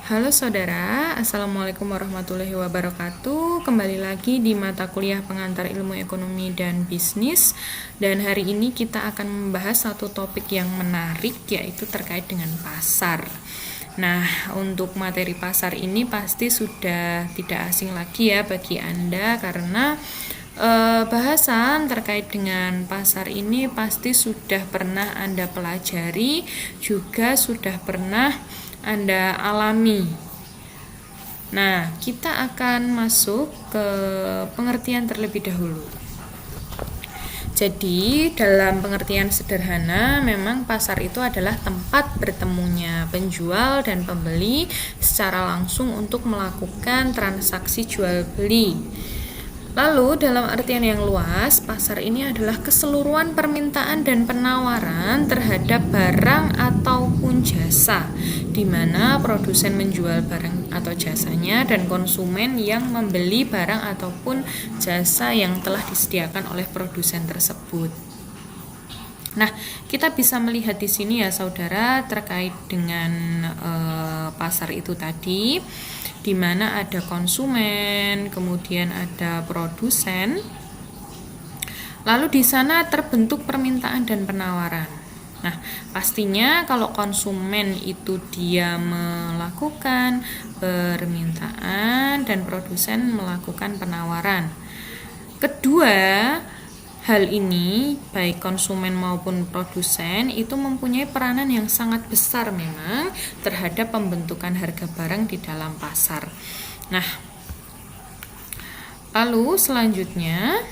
Halo saudara, Assalamualaikum warahmatullahi wabarakatuh. Kembali lagi di mata kuliah pengantar ilmu ekonomi dan bisnis. Dan hari ini kita akan membahas satu topik yang menarik, yaitu terkait dengan pasar. Nah, untuk materi pasar ini pasti sudah tidak asing lagi ya bagi Anda, karena bahasan terkait dengan pasar ini pasti sudah pernah Anda pelajari, juga sudah pernah Anda alami. Nah, kita akan masuk ke pengertian terlebih dahulu. Jadi, dalam pengertian sederhana, memang pasar itu adalah tempat bertemunya penjual dan pembeli secara langsung untuk melakukan transaksi jual beli. Lalu dalam artian yang luas, pasar ini adalah keseluruhan permintaan dan penawaran terhadap barang ataupun jasa, di mana produsen menjual barang atau jasanya dan konsumen yang membeli barang ataupun jasa yang telah disediakan oleh produsen tersebut. Nah, kita bisa melihat di sini ya saudara terkait dengan pasar itu tadi, di mana ada konsumen, kemudian ada produsen. Lalu di sana terbentuk permintaan dan penawaran. Nah, pastinya kalau konsumen itu dia melakukan permintaan dan produsen melakukan penawaran. Kedua, hal ini, baik konsumen maupun produsen, itu mempunyai peranan yang sangat besar memang terhadap pembentukan harga barang di dalam pasar. Nah, lalu selanjutnya,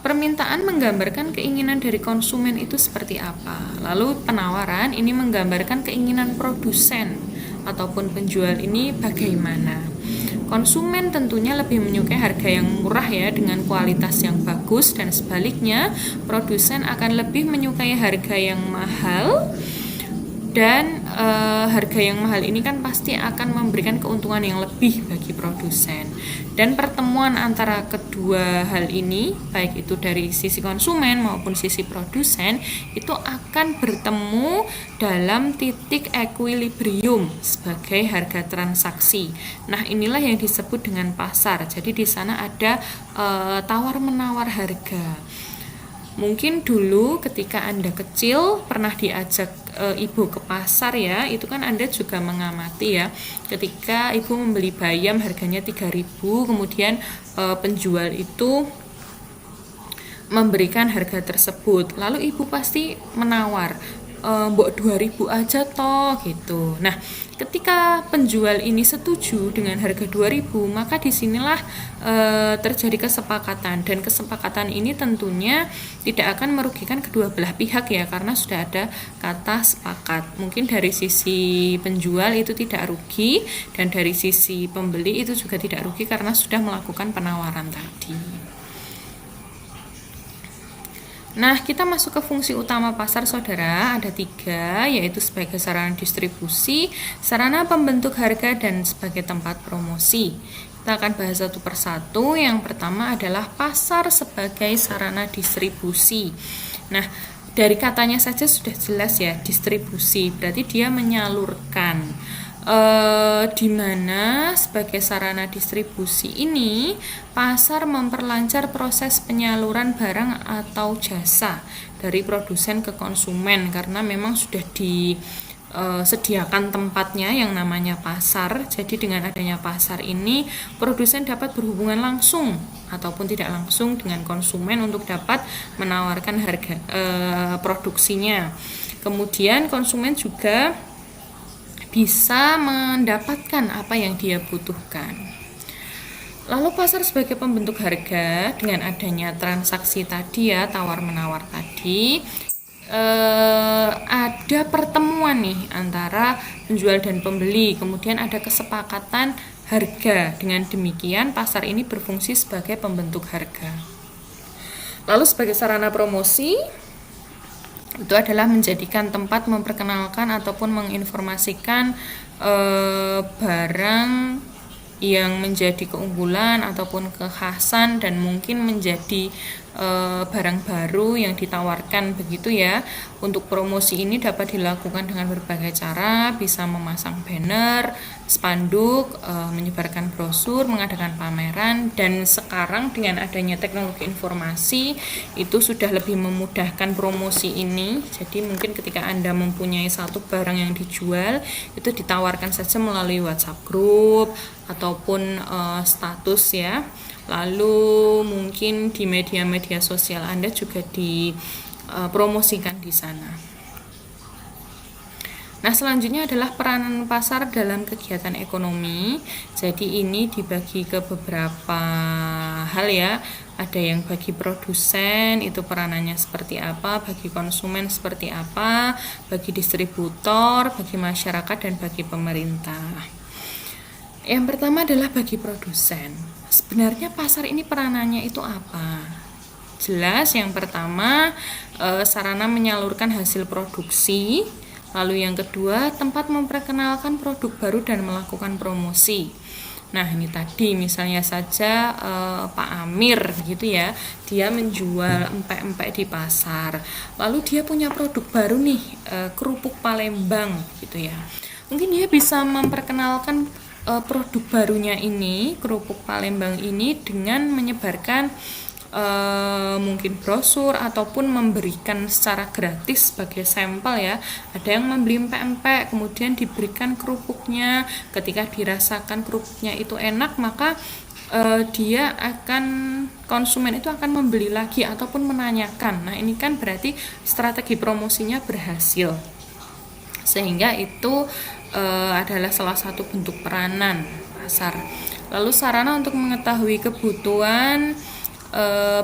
permintaan menggambarkan keinginan dari konsumen itu seperti apa. Lalu penawaran ini menggambarkan keinginan produsen ataupun penjual ini bagaimana. Konsumen tentunya lebih menyukai harga yang murah ya dengan kualitas yang bagus, dan sebaliknya produsen akan lebih menyukai harga yang mahal, dan harga yang mahal ini kan pasti akan memberikan keuntungan yang lebih bagi produsen. Dan pertemuan antara kedua hal ini, baik itu dari sisi konsumen maupun sisi produsen, itu akan bertemu dalam titik equilibrium sebagai harga transaksi. Nah, inilah yang disebut dengan pasar. Jadi di sana ada tawar-menawar harga. Mungkin dulu ketika Anda kecil pernah diajak ibu ke pasar ya, itu kan Anda juga mengamati ya, ketika ibu membeli bayam harganya 3.000, kemudian penjual itu memberikan harga tersebut, lalu ibu pasti menawar, mbok 2.000 aja toh gitu. Nah, ketika penjual ini setuju dengan harga 2.000, maka disinilah terjadi kesepakatan, dan kesepakatan ini tentunya tidak akan merugikan kedua belah pihak ya, karena sudah ada kata sepakat. Mungkin dari sisi penjual itu tidak rugi, dan dari sisi pembeli itu juga tidak rugi karena sudah melakukan penawaran tadi. Nah, kita masuk ke fungsi utama pasar saudara, ada 3, yaitu sebagai sarana distribusi, sarana pembentuk harga, dan sebagai tempat promosi. Kita akan bahas satu persatu. Yang pertama adalah pasar sebagai sarana distribusi. Nah, dari katanya saja sudah jelas ya, distribusi, berarti dia menyalurkan. Di mana sebagai sarana distribusi ini pasar memperlancar proses penyaluran barang atau jasa dari produsen ke konsumen, karena memang sudah disediakan tempatnya yang namanya pasar. Jadi dengan adanya pasar ini produsen dapat berhubungan langsung ataupun tidak langsung dengan konsumen untuk dapat menawarkan harga produksinya. Kemudian konsumen juga bisa mendapatkan apa yang dia butuhkan. Lalu pasar sebagai pembentuk harga, dengan adanya transaksi tadi ya, tawar-menawar tadi, ada pertemuan nih antara penjual dan pembeli, kemudian ada kesepakatan harga. Dengan demikian pasar ini berfungsi sebagai pembentuk harga. Lalu sebagai sarana promosi, itu adalah menjadikan tempat memperkenalkan ataupun menginformasikan barang yang menjadi keunggulan ataupun kekhasan, dan mungkin menjadi barang baru yang ditawarkan begitu ya. Untuk promosi ini dapat dilakukan dengan berbagai cara, bisa memasang banner, spanduk, menyebarkan brosur, mengadakan pameran, dan sekarang dengan adanya teknologi informasi itu sudah lebih memudahkan promosi ini. Jadi mungkin ketika Anda mempunyai satu barang yang dijual, itu ditawarkan saja melalui WhatsApp group ataupun status ya. Lalu mungkin di media-media sosial Anda juga dipromosikan di sana. Nah, selanjutnya adalah peranan pasar dalam kegiatan ekonomi. Jadi ini dibagi ke beberapa hal ya. Ada yang bagi produsen itu peranannya seperti apa, bagi konsumen seperti apa, bagi distributor, bagi masyarakat, dan bagi pemerintah. Yang pertama adalah bagi produsen. Sebenarnya pasar ini peranannya itu apa? Jelas, yang pertama sarana menyalurkan hasil produksi. Lalu yang kedua, tempat memperkenalkan produk baru dan melakukan promosi. Nah, ini tadi misalnya saja Pak Amir gitu ya, dia menjual empek-empek di pasar. Lalu dia punya produk baru nih, kerupuk Palembang gitu ya. Mungkin dia bisa memperkenalkan produk barunya ini, kerupuk Palembang ini, dengan menyebarkan mungkin brosur ataupun memberikan secara gratis sebagai sampel ya. Ada yang membeli empek-empek kemudian diberikan kerupuknya. Ketika dirasakan kerupuknya itu enak, maka konsumen itu akan membeli lagi ataupun menanyakan. Nah, ini kan berarti strategi promosinya berhasil, sehingga itu adalah salah satu bentuk peranan pasar. Lalu sarana untuk mengetahui kebutuhan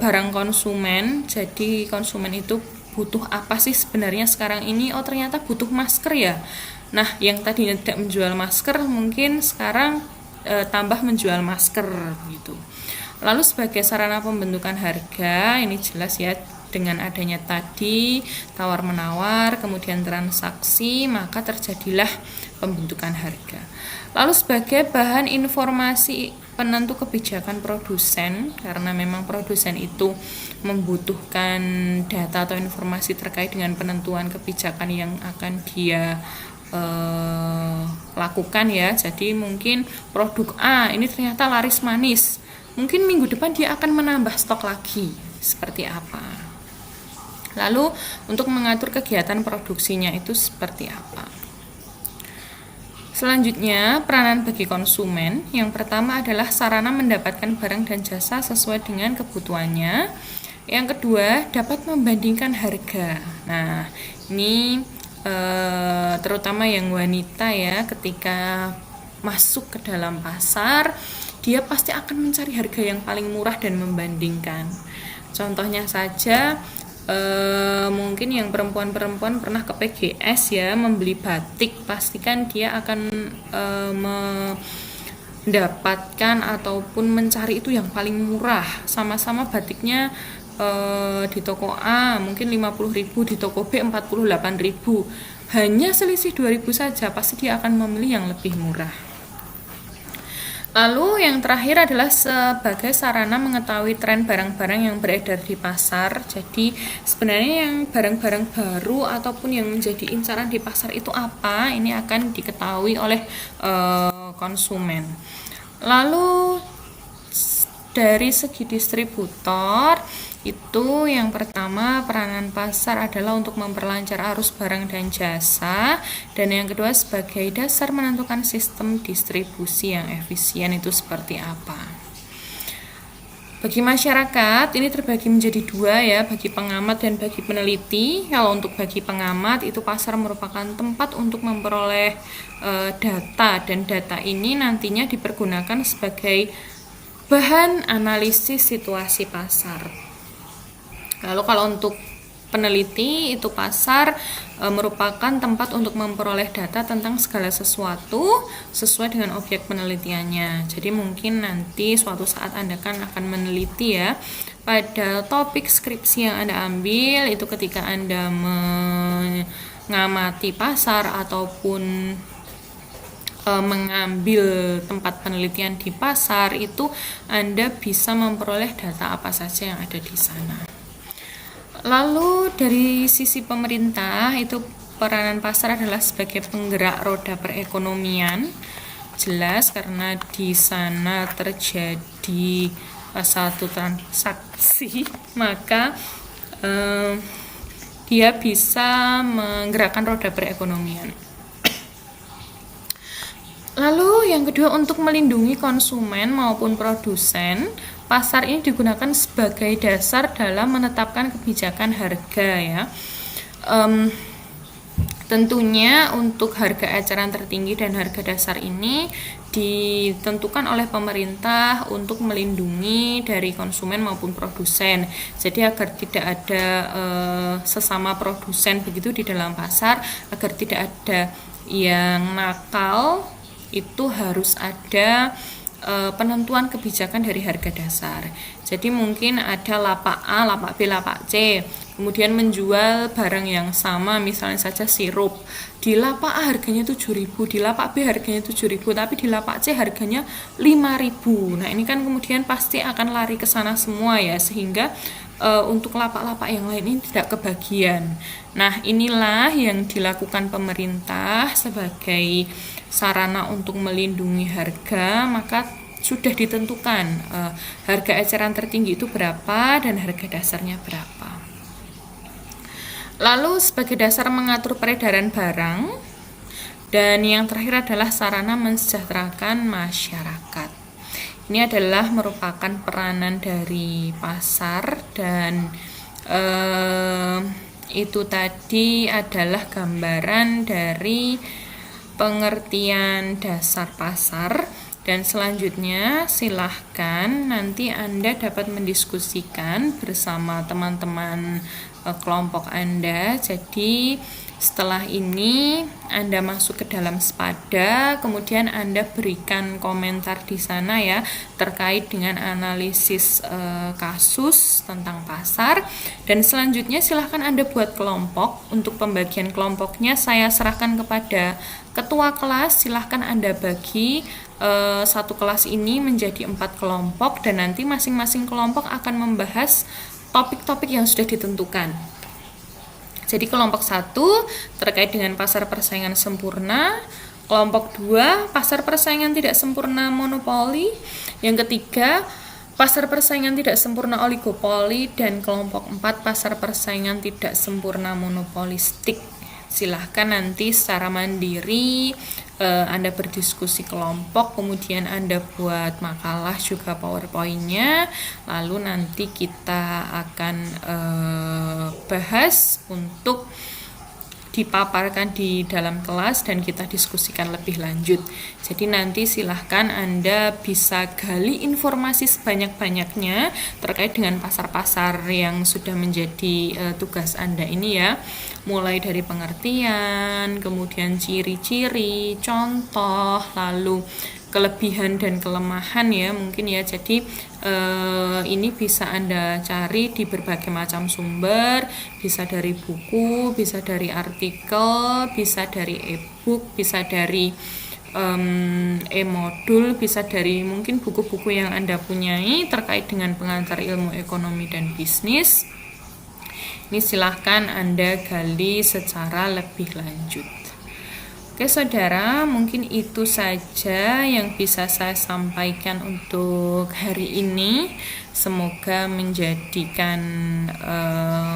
barang konsumen. Jadi konsumen itu butuh apa sih sebenarnya sekarang ini? Oh, ternyata butuh masker ya. Nah, yang tadinya tidak menjual masker mungkin sekarang tambah menjual masker gitu. Lalu sebagai sarana pembentukan harga, ini jelas ya, dengan adanya tadi tawar menawar kemudian transaksi, maka terjadilah pembentukan harga. Lalu sebagai bahan informasi penentu kebijakan produsen, karena memang produsen itu membutuhkan data atau informasi terkait dengan penentuan kebijakan yang akan dia lakukan ya. Jadi mungkin produk A ini ternyata laris manis, mungkin minggu depan dia akan menambah stok lagi, seperti apa. Lalu untuk mengatur kegiatan produksinya itu seperti apa. Selanjutnya, peranan bagi konsumen. Yang pertama adalah sarana mendapatkan barang dan jasa sesuai dengan kebutuhannya. Yang kedua, dapat membandingkan harga. Nah, ini terutama yang wanita ya, ketika masuk ke dalam pasar, dia pasti akan mencari harga yang paling murah dan membandingkan. Contohnya saja, mungkin yang perempuan-perempuan pernah ke PGS ya, membeli batik, pastikan dia akan mendapatkan ataupun mencari itu yang paling murah. Sama-sama batiknya di toko A mungkin 50.000, di toko B 48.000, hanya selisih 2.000 saja, pasti dia akan memilih yang lebih murah. Lalu yang terakhir adalah sebagai sarana mengetahui tren barang-barang yang beredar di pasar. Jadi sebenarnya yang barang-barang baru ataupun yang menjadi incaran di pasar itu apa, ini akan diketahui oleh konsumen. Lalu dari segi distributor, itu yang pertama, peranan pasar adalah untuk memperlancar arus barang dan jasa, dan yang kedua sebagai dasar menentukan sistem distribusi yang efisien itu seperti apa. Bagi masyarakat ini terbagi menjadi dua ya, bagi pengamat dan bagi peneliti. Kalau untuk bagi pengamat itu pasar merupakan tempat untuk memperoleh data, dan data ini nantinya dipergunakan sebagai bahan analisis situasi pasar. Lalu kalau untuk peneliti itu pasar merupakan tempat untuk memperoleh data tentang segala sesuatu sesuai dengan objek penelitiannya. Jadi mungkin nanti suatu saat Anda akan meneliti ya pada topik skripsi yang Anda ambil, itu ketika Anda mengamati pasar ataupun mengambil tempat penelitian di pasar, itu Anda bisa memperoleh data apa saja yang ada di sana. Lalu dari sisi pemerintah, itu peranan pasar adalah sebagai penggerak roda perekonomian. Jelas karena di sana terjadi satu transaksi, maka dia bisa menggerakkan roda perekonomian. Lalu yang kedua, untuk melindungi konsumen maupun produsen, pasar ini digunakan sebagai dasar dalam menetapkan kebijakan harga ya. Tentunya untuk harga eceran tertinggi dan harga dasar ini ditentukan oleh pemerintah untuk melindungi dari konsumen maupun produsen. Jadi agar tidak ada sesama produsen begitu di dalam pasar, agar tidak ada yang nakal, itu harus ada penentuan kebijakan dari harga dasar. Jadi mungkin ada lapak A, lapak B, lapak C, kemudian menjual barang yang sama, misalnya saja sirup. Di lapak A harganya 7.000, di lapak B harganya 7.000, tapi di lapak C harganya 5.000. Nah, ini kan kemudian pasti akan lari ke sana semua ya, sehingga untuk lapak-lapak yang lain ini tidak kebagian. Nah, inilah yang dilakukan pemerintah sebagai sarana untuk melindungi harga. Maka sudah ditentukan harga eceran tertinggi itu berapa dan harga dasarnya berapa. Lalu sebagai dasar mengatur peredaran barang, dan yang terakhir adalah sarana mensejahterakan masyarakat. Ini adalah merupakan peranan dari pasar, dan itu tadi adalah gambaran dari pengertian dasar pasar. Dan selanjutnya silahkan nanti Anda dapat mendiskusikan bersama teman-teman kelompok Anda. Jadi setelah ini Anda masuk ke dalam Spada, kemudian Anda berikan komentar di sana ya terkait dengan analisis kasus tentang pasar. Dan selanjutnya silahkan Anda buat kelompok. Untuk pembagian kelompoknya saya serahkan kepada ketua kelas. Silahkan Anda bagi satu kelas ini menjadi 4 kelompok, dan nanti masing-masing kelompok akan membahas topik-topik yang sudah ditentukan. Jadi kelompok 1 terkait dengan pasar persaingan sempurna, kelompok 2 pasar persaingan tidak sempurna monopoli, yang ketiga pasar persaingan tidak sempurna oligopoli, dan kelompok 4 pasar persaingan tidak sempurna monopolistik. Silahkan nanti secara mandiri Anda berdiskusi kelompok, kemudian Anda buat makalah juga PowerPoint-nya, lalu nanti kita akan bahas untuk dipaparkan di dalam kelas dan kita diskusikan lebih lanjut. Jadi nanti silahkan Anda bisa gali informasi sebanyak-banyaknya terkait dengan pasar-pasar yang sudah menjadi tugas Anda ini ya. Mulai dari pengertian, kemudian ciri-ciri, contoh, lalu kelebihan dan kelemahan ya mungkin ya. Jadi ini bisa Anda cari di berbagai macam sumber, bisa dari buku, bisa dari artikel, bisa dari e-book, bisa dari e-modul, bisa dari mungkin buku-buku yang Anda punyai terkait dengan pengantar ilmu ekonomi dan bisnis. Ini silahkan Anda gali secara lebih lanjut. Oke saudara, mungkin itu saja yang bisa saya sampaikan untuk hari ini. Semoga menjadikan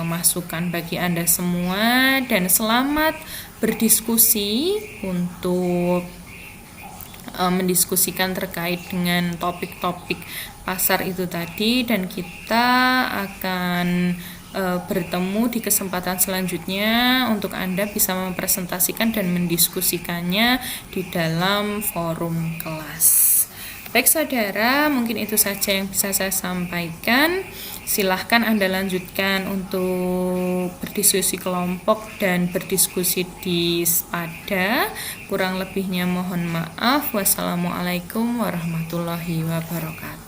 masukan bagi Anda semua, dan selamat berdiskusi untuk mendiskusikan terkait dengan topik-topik pasar itu tadi, dan kita akan bertemu di kesempatan selanjutnya untuk Anda bisa mempresentasikan dan mendiskusikannya di dalam forum kelas. Baik saudara, mungkin itu saja yang bisa saya sampaikan. Silahkan Anda lanjutkan untuk berdiskusi kelompok dan berdiskusi di Spada. Kurang lebihnya mohon maaf. Wassalamualaikum warahmatullahi wabarakatuh.